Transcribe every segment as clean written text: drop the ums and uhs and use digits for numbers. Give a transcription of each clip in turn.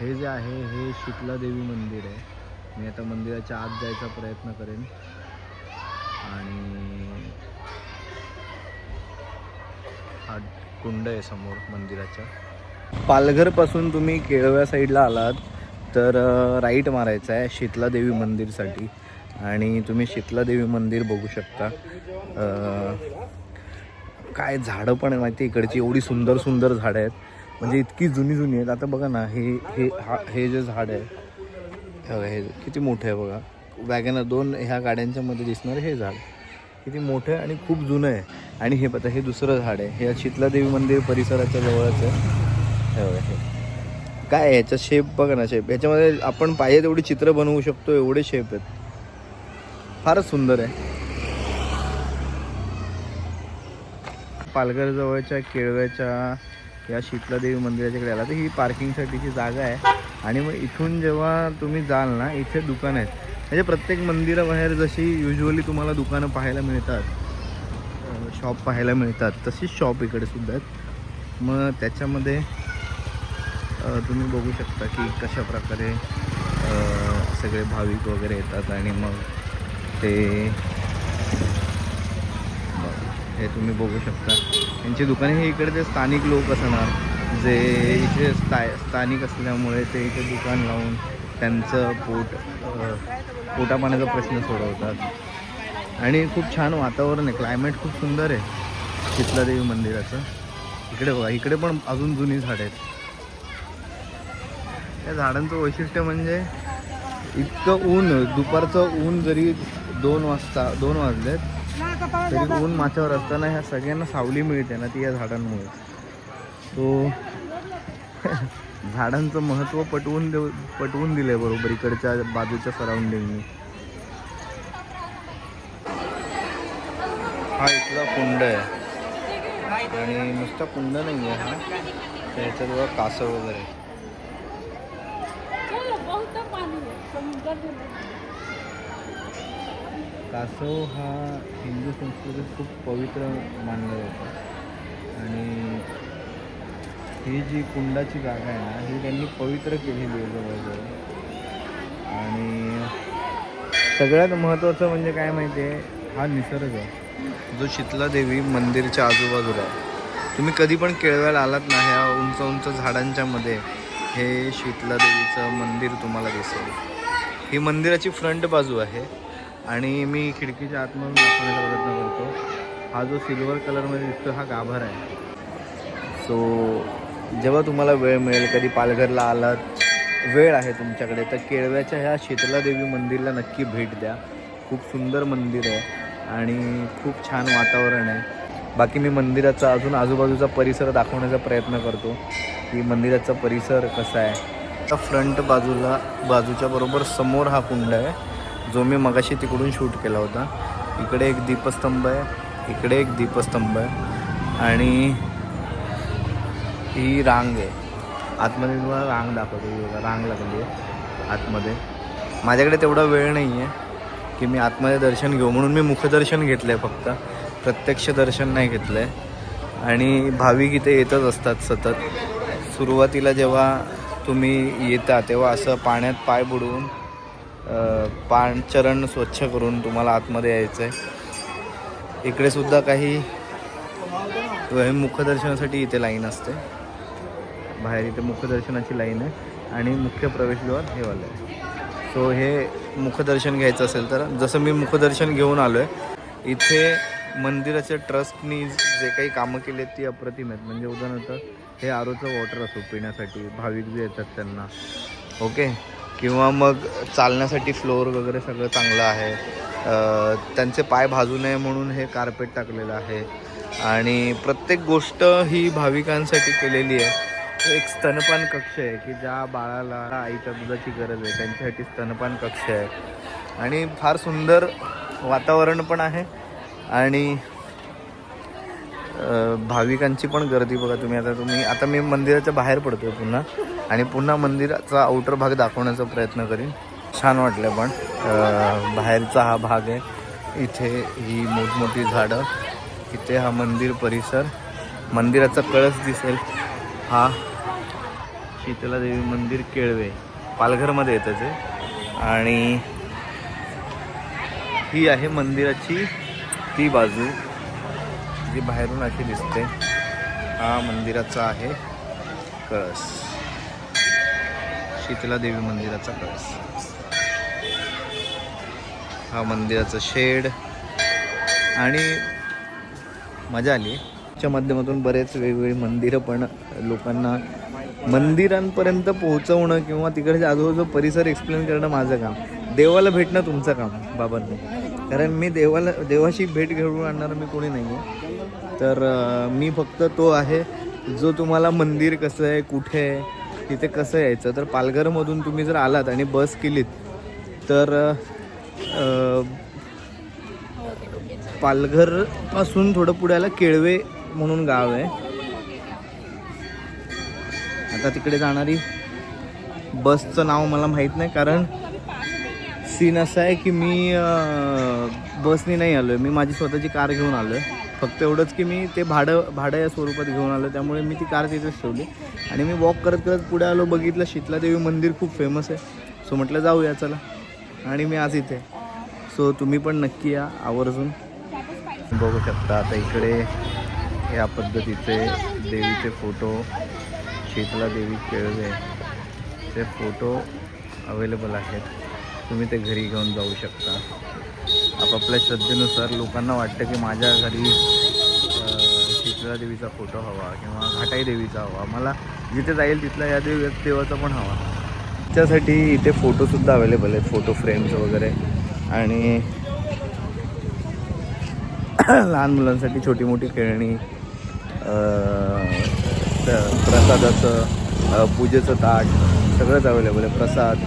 हे जे आहे हे शीतला देवी मंदिर आहे. मी आता मंदिराच्या आत जायचा प्रयत्न करेन. आणि हा कुंड आहे समोर मंदिराच्या. पालघरपासून तुम्ही केळव्या साईडला आलात तर राईट मारायचं आहे शीतला देवी मंदिरसाठी. आणि तुम्ही शीतला देवी मंदिर बघू शकता. काय झाडं पण आहे माहिती इकडची, एवढी सुंदर सुंदर झाडं आहेत, म्हणजे इतकी जुनी जुनी आहेत. आता बघा ना, हे जे झाड आहे हे किती मोठं आहे बघा. वॅगनर 2 ह्या गाड्यांच्या मध्ये दिसणार हे झाड किती मोठं आहे आणि खूप जुनं आहे. आणि हे पता हे दुसरं झाड आहे, हे शीतला देवी मंदिर परिसराच्या जवळच आहे. हे काय आहे ह्याचा शेप बघा ना, शेप ह्याच्यामध्ये आपण पाहिजे तेवढी चित्र बनवू शकतो, एवढे शेप आहेत. फारच सुंदर आहे. पालघर जवळच्या केळव्याच्या या शीतला देवी मंदिराच्याकडे आला तर ही पार्किंगसाठीची जागा आहे. आणि मग इथून जेव्हा तुम्ही जाल ना, इथे दुकानं आहेत. म्हणजे प्रत्येक मंदिराबाहेर जशी युजली तुम्हाला दुकानं पाहायला मिळतात, शॉप पाहायला मिळतात, तशीच शॉप इकडे सुद्धा आहेत. मग त्याच्यामध्ये तुम्ही बघू शकता की कशा प्रकारे सगळे भाविक वगैरे येतात. आणि मग हे तुम्ही बघू शकता यांची दुकाने. हे इकडे स्थानिक लोक असणार जे इथे स्थानिक असल्यामुळे ते इथे दुकान लावून त्यांचं पोटापाण्याचा प्रश्न सोडवतात. आणि खूप छान वातावरण आहे, क्लायमेट खूप सुंदर आहे शीतला देवी मंदिराचं. इकडे बघा, इकडे पण अजून जुनी झाडं आहेत. त्या झाडांचं वैशिष्ट्य म्हणजे इतकं ऊन, दुपारचं ऊन जरी 2 वाजलेत तरी ऊन माथ्यावर असताना ह्या सगळ्यांना सावली मिळते ना, ती या झाडांमुळे. तो झाडांचं महत्त्व पटवून दिलंय बरोबर इकडच्या बाजूच्या सराउंडिंगनी. हा इथला कुंड आहे. आणि नुसता कुंड नाही आहे हा, त्याच्यात बघा कासव वगैरे. कासव हा हिंदू संस्कृतीत खूप पवित्र मानला जातो. आणि ही जी कुंडाची जागा आहे ना, ही त्यांनी पवित्र केलेली आहे जवळजवळ. आणि सगळ्यात महत्त्वाचं म्हणजे काय माहिती आहे, हा निसर्ग जो शीतला देवी मंदिरच्या आजूबाजूला आहे. तुम्ही कधी पण केळव्याला आलात ना, ह्या उंच उंच झाडांच्या मध्ये हे शीतला देवीचं मंदिर तुम्हाला दिसेल. ही मंदिराची फ्रंट बाजू आहे. आणि मी खिडकीच्या आतमधून दाखवण्याचा प्रयत्न करतो. हा जो सिल्वर कलरमध्ये दिसतो हा गाभारा आहे. सो जेव्हा तुम्हाला वेळ मिळेल, कधी पालघरला आलात, वेळ आहे तुमच्याकडे, तर केळव्याच्या ह्या शीतला देवी मंदिरला नक्की भेट द्या. खूप सुंदर मंदिर आहे आणि खूप छान वातावरण आहे. बाकी मी मंदिराचा अजून आजूबाजूचा परिसर दाखवण्याचा प्रयत्न करतो की मंदिराचा परिसर कसा आहे. फ्रंट बाजूच्या बरोबर समोर हा कुंड आहे जो मी मगाशी तिकडून शूट केला होता. इकडे एक दीपस्तंभ आहे, इकडे एक दीपस्तंभ आहे. आणि ही रांग आहे. आतमध्ये तुम्हाला रांग दाखवतो, रांग लागली आहे आतमध्ये. माझ्याकडे तेवढा वेळ नाही आहे की मी आतमध्ये दर्शन घेऊ, म्हणून मी मुखदर्शन घेतलं आहे फक्त, प्रत्यक्ष दर्शन नाही घेतलं आहे. आणि भाविक इथे येतच असतात सतत. सुरुवातीला जेव्हा तुम्ही येता तेव्हा असं पाण्यात पाय बुडवून चरण स्वच्छ करून तुम्हाला आतमध्ये यायचं आहे. इकडे सुद्धा काही मुखदर्शनासाठी इथे लाईन असते बाहेर. इथे मुखदर्शनाची लाईन आहे आणि मुख्य प्रवेशद्वार हे वालं आहे. सो हे मुखदर्शन घ्यायचं असेल तर, जसं मी मुखदर्शन घेऊन आलो आहे, इथे मंदिराच्या ट्रस्टनी जे काही कामं केली आहेत ती अप्रतिम आहेत. म्हणजे उदाहरणार्थ हे आरोचं वॉटर असो पिण्यासाठी भाविक जे येतात त्यांना, ओके, किंवा मग चालण्यासाठी फ्लोअर वगैरे सगळं चांगलं आहे. त्यांचे पाय भाजू नये म्हणून हे कार्पेट टाकलेलं आहे. आणि प्रत्येक गोष्ट ही भाविकांसाठी केलेली आहे. एक स्तनपान कक्ष आहे की ज्या बाळाला आईच्या दुधाची गरज आहे त्यांच्यासाठी स्तनपान कक्ष आहे. आणि फार सुंदर वातावरण पण आहे. आणि भाविकांची पण गर्दी बघा तुम्ही. आता मी मंदिराच्या बाहेर पडतोय पुन्हा, आणि पुन्हा मंदिराचा आउटर भाग दाखवण्याचा प्रयत्न करीन. छान वाटलं पण बाहेरचा हा भाग आहे. इथे ही मोठमोठी झाडं, इथे हा मंदिर परिसर, मंदिराचा कळस दिसेल हा. शीतला देवी मंदिर केळवे, पालघरमध्ये येतं ते. आणि ही आहे मंदिराची ती बाजू जी बाहेरून अशी दिसते. हा मंदिराचा आहे कळस, शीतला देवी मंदिराचा कळस. हा मंदिराचा शेड. आणि मजा आली. च्या माध्यमातून बरेच वेगवेगळी मंदिरं पण लोकांना मंदिरांपर्यंत पोहोचवणं किंवा तिकडचे आजूबाजूचा परिसर एक्सप्लेन करणं माझं काम. देवाला भेटणं तुमचं काम बाबांनी. कारण मी देवाशी भेट घेऊन आणणारं मी कोणी नाही आहे. तर मी फक्त तो आहे जो तुम्हाला मंदिर कसं आहे, कुठे आहे, तिथे कसं यायचं. तर पालघरमधून तुम्ही जर आलात आणि बस केलीत तर पालघरपासून थोडं पुढे आलं केळवे म्हणून गाव आहे. आता तिकडे जाणारी बसचं नाव मला माहीत नाही, कारण सीन असा आहे की मी बसनी नाही आलो आहे. मी माझी स्वतःची कार घेऊन आलो आहे. फक्त एवढंच की मी ते भाडं या स्वरूपात घेऊन आलो, त्यामुळे मी ती कार तिथेच ठेवली आणि मी वॉक करत करत पुढे आलो. बघितलं शीतला देवी मंदिर खूप फेमस आहे. सो म्हटलं जाऊया चला, आणि मी आज इथे. सो तुम्ही पण नक्की या आवर्जून. बघू शकता आता इकडे या पद्धतीचे देवीचे फोटो, शीतला देवी केळवे ते फोटो अवेलेबल आहेत. तुम्ही ते घरी घेऊन जाऊ शकता. आपापल्या श्रद्धेनुसार लोकांना वाटतं की माझ्या घरी शीतला देवीचा फोटो हवा किंवा घाटाई देवीचा हवा, मला जिथे जाईल तिथला या देवाचा पण हवा. त्याच्यासाठी इथे फोटोसुद्धा अवेलेबल आहेत, फोटो फ्रेम्स वगैरे. आणि लहान मुलांसाठी छोटी मोठी खेळणी, प्रसादाचं पूजेचं ताट सगळंच अवेलेबल आहे. प्रसाद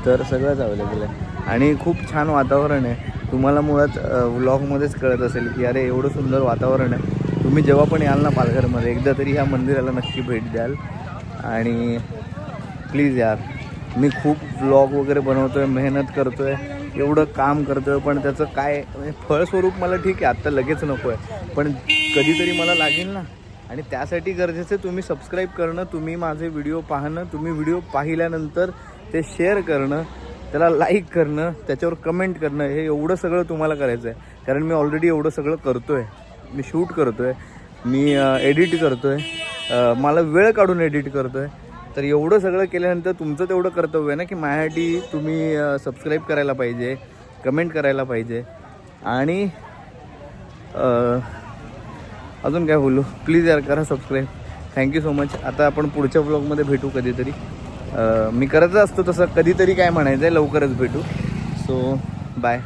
तर सगळंच अवेलेबल आहे. आणि खूप छान वातावरण आहे. तुम्हाला मुळात व्लॉगमध्येच कळत असेल की अरे एवढं सुंदर वातावरण आहे. तुम्ही जेव्हा पण याल ना पालघरमध्ये एकदा तरी ह्या मंदिराला नक्की भेट द्याल. आणि प्लीज यार, मी खूप व्लॉग वगैरे बनवतो आहे, मेहनत करतो आहे, एवढं काम करतो आहे, पण त्याचं काय म्हणजे फळस्वरूप मला ठीक आहे आत्ता लगेच नको आहे, पण कधीतरी मला लागेल ना. आणि त्यासाठी गरजेचं आहे तुम्ही सबस्क्राईब करणं, तुम्ही माझे व्हिडिओ पाहणं, तुम्ही व्हिडिओ पाहिल्यानंतर ते शेअर करणं, त्याला लाईक करणं, त्याच्यावर कमेंट करणं. हे एवढं सगळं तुम्हाला करायचं आहे. कारण मी ऑलरेडी एवढं सगळं करतो आहे. मी शूट करतो आहे, मी एडिट करतो आहे, मला वेळ काढून एडिट करतो आहे. तर एवढं सगळं केल्यानंतर तुमचं तेवढं कर्तव्य आहे ना की माझ्यासाठी तुम्ही सबस्क्राईब करायला पाहिजे, कमेंट करायला पाहिजे. आणि अजून काय बोलू, प्लीज यार करा सबस्क्राईब. Thank you so much. आता आपण पुढच्या व्लॉगमध्ये भेटू कधीतरी. मी करतच असतो तसं, कधीतरी काय म्हणायचं आहे, लवकरच भेटू. So bye.